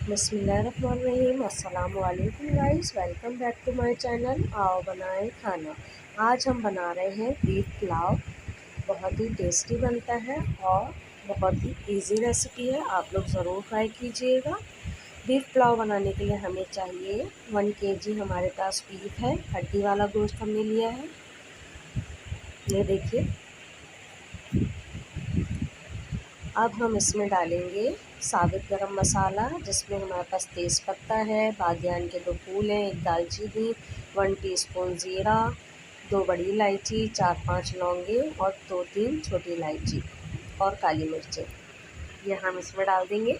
बिस्मिल्लाहिर्रहमानिर्रहीम। अस्सलाम वालेकुम guys, welcome back to my channel. आओ बनाए खाना। आज हम बना रहे हैं बीफ पुलाव। बहुत ही टेस्टी बनता है और बहुत ही इजी रेसिपी है, आप लोग ज़रूर ट्राई कीजिएगा। बीफ पुलाव बनाने के लिए हमें चाहिए 1 केजी हमारे पास बीफ है, हड्डी वाला गोश्त हमने लिया है। ये देखिए। अब हम इसमें डालेंगे साबुत गरम मसाला, जिसमें हमारे पास तेज़पत्ता है, बादियान के 2 फूल हैं, 1 दालचीनी, 1 टीस्पून ज़ीरा, 2 बड़ी इलायची, 4-5 लौंगे और 2-3 छोटी इलायची और काली मिर्चें। ये हम इसमें डाल देंगे।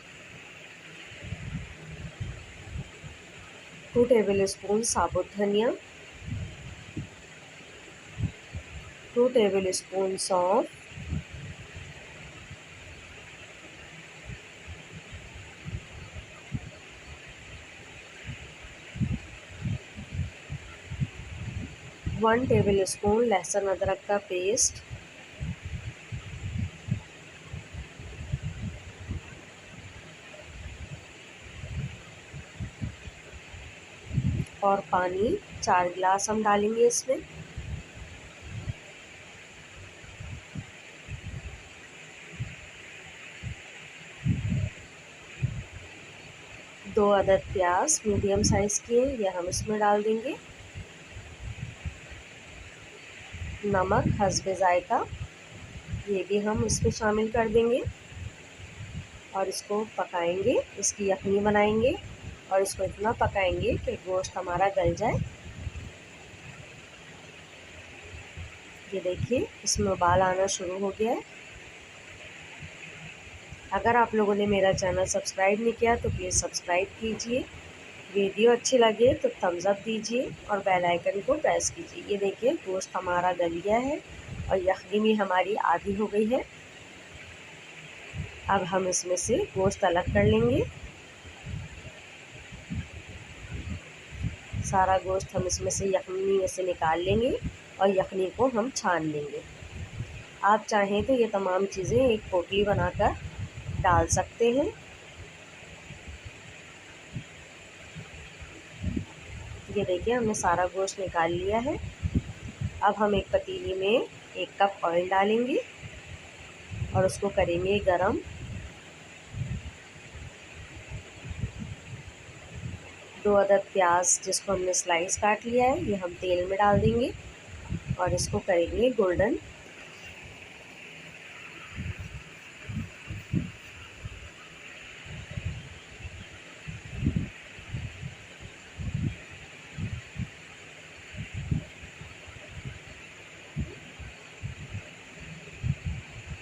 2 टेबल स्पून साबुत धनिया, 2 टेबल स्पून सौंफ, 1 टेबल स्पून लहसुन अदरक का पेस्ट, और पानी 4 गिलास हम डालेंगे इसमें। दो अदद प्याज मीडियम साइज़ के, ये हम इसमें डाल देंगे। नमक हस्बे ज़ायका, ये भी हम इसमें शामिल कर देंगे और इसको पकाएंगे। इसकी यखनी बनाएंगे और इसको इतना पकाएंगे कि गोश्त हमारा गल जाए। ये देखिए, इसमें उबाल आना शुरू हो गया है। अगर आप लोगों ने मेरा चैनल सब्सक्राइब नहीं किया तो प्लीज़ सब्सक्राइब कीजिए। वीडियो अच्छी लगे तो थम्स अप दीजिए और बेल आइकन को प्रेस कीजिए। ये देखिए, गोश्त हमारा गल गया है और यखनी भी हमारी आधी हो गई है। अब हम इसमें से गोश्त अलग कर लेंगे। सारा गोश्त हम इसमें से यखनी में से निकाल लेंगे और यखनी को हम छान लेंगे। आप चाहें तो ये तमाम चीज़ें एक पोटली बनाकर डाल सकते हैं। ये देखिए, हमने सारा गोश्त निकाल लिया है। अब हम एक पतीली में 1 कप ऑयल डालेंगे और उसको करेंगे गरम। दो अदद प्याज जिसको हमने स्लाइस काट लिया है, ये हम तेल में डाल देंगे और इसको करेंगे गोल्डन।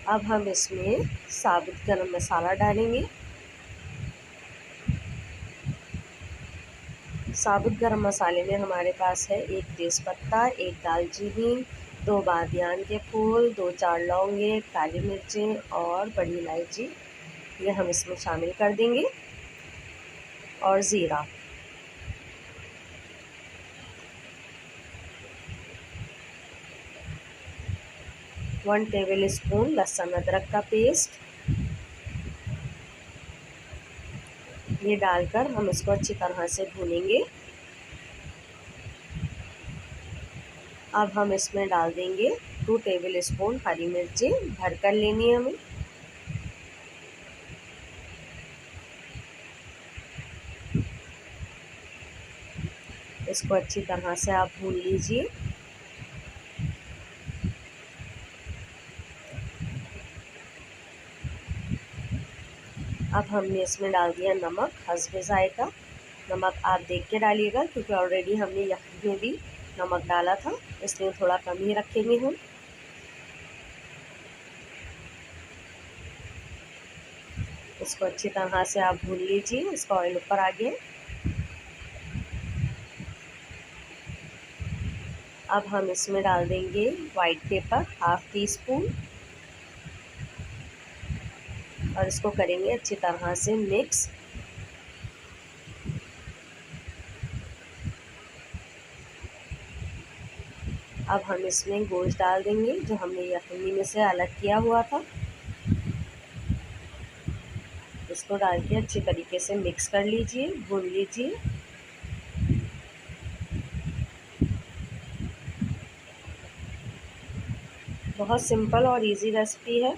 अब हम इसमें साबुत गरम मसाला डालेंगे। साबुत गरम मसाले में हमारे पास है 1 तेज़पत्ता, 1 दालचीनी, 2 बादियान के फूल, 2-4 लौंगे, काली मिर्चें और बड़ी इलायची, ये हम इसमें शामिल कर देंगे और ज़ीरा। वन टेबल स्पून लहसुन अदरक का पेस्ट, ये डालकर हम इसको अच्छी तरह से भूनेंगे। अब हम इसमें डाल देंगे 2 टेबल स्पून हरी मिर्चें, भर कर लेनी है हमें। इसको अच्छी तरह से आप भून लीजिए। अब हमने इसमें डाल दिया नमक हस्बे ज़ायका। नमक आप देख के डालिएगा, क्योंकि ऑलरेडी हमने यखनी में भी नमक डाला था, इसलिए थोड़ा कम ही रखेंगे हम। इसको अच्छी तरह से आप भून लीजिए। इसका ऑयल ऊपर आ गया। अब हम इसमें डाल देंगे white paper half tea spoon और इसको करेंगे अच्छी तरह से मिक्स। अब हम इसमें गोश्त डाल देंगे जो हमने यखनी में से अलग किया हुआ था। इसको डाल के अच्छी तरीके से मिक्स कर लीजिए, भून लीजिए। बहुत सिंपल और इजी रेसिपी है।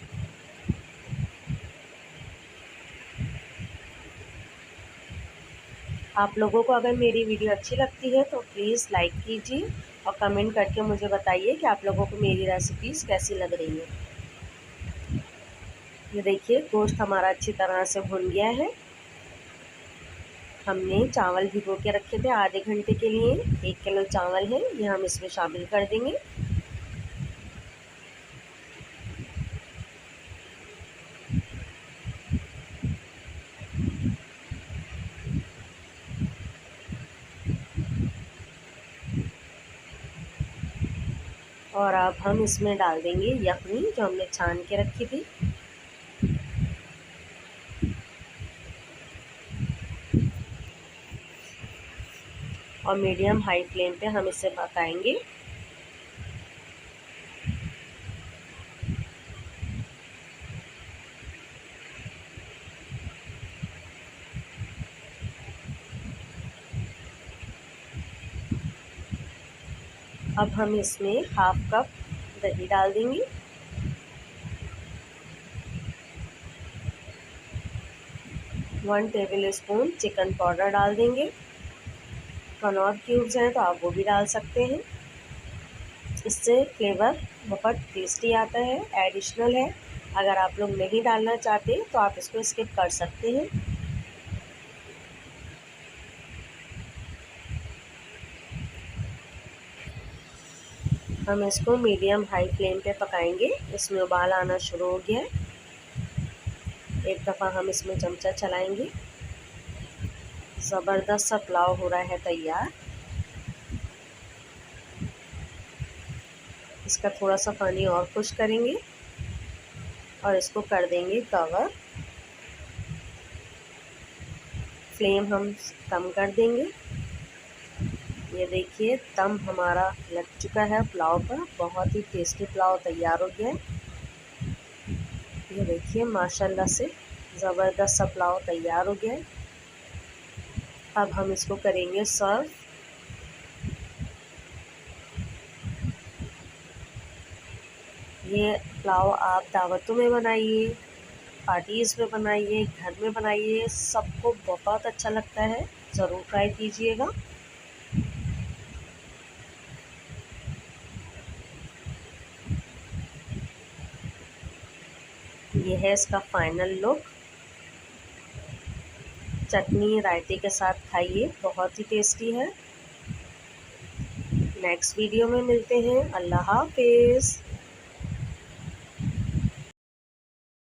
आप लोगों को अगर मेरी वीडियो अच्छी लगती है तो प्लीज़ लाइक कीजिए और कमेंट करके मुझे बताइए कि आप लोगों को मेरी रेसिपीज़ कैसी लग रही है। ये देखिए गोश्त हमारा अच्छी तरह से भुन गया है। हमने चावल भिगो के रखे थे आधे घंटे के लिए। 1 किलो चावल है, ये हम इसमें शामिल कर देंगे। और अब हम इसमें डाल देंगे यखनी जो हमने छान के रखी थी। और मीडियम हाई फ्लेम पे हम इसे पकाएंगे। अब हम इसमें हाफ कप दही डाल देंगे। One table spoon chicken powder डाल देंगे। कनौर क्यूब्स हैं तो आप वो भी डाल सकते हैं। इससे फ्लेवर बहुत टेस्टी आता है, एडिशनल है। अगर आप लोग नहीं डालना चाहते तो आप इसको स्किप कर सकते हैं। हम इसको मीडियम हाई फ्लेम पे पकाएंगे। इसमें उबाल आना शुरू हो गया है। एक दफ़ा हम इसमें चमचा चलाएंगे। ज़बरदस्त सा पुलाव हो रहा है तैयार। इसका थोड़ा सा पानी और खुश करेंगे और इसको कर देंगे कवर। फ्लेम हम कम कर देंगे। ये देखिए दम हमारा लग चुका है पुलाव पर। बहुत ही टेस्टी पुलाव तैयार हो गया है। ये देखिए माशाल्लाह से ज़बरदस्त सा पुलाव तैयार हो गया है। अब हम इसको करेंगे सर्व। ये पुलाव आप दावतों में बनाइए, पार्टीज़ में बनाइए, घर में बनाइए, सबको बहुत अच्छा लगता है। ज़रूर ट्राई कीजिएगा। ये है इसका फाइनल लुक। चटनी रायते के साथ खाइए, बहुत ही टेस्टी है। नेक्स्ट वीडियो में मिलते हैं। अल्लाह हाफिज़।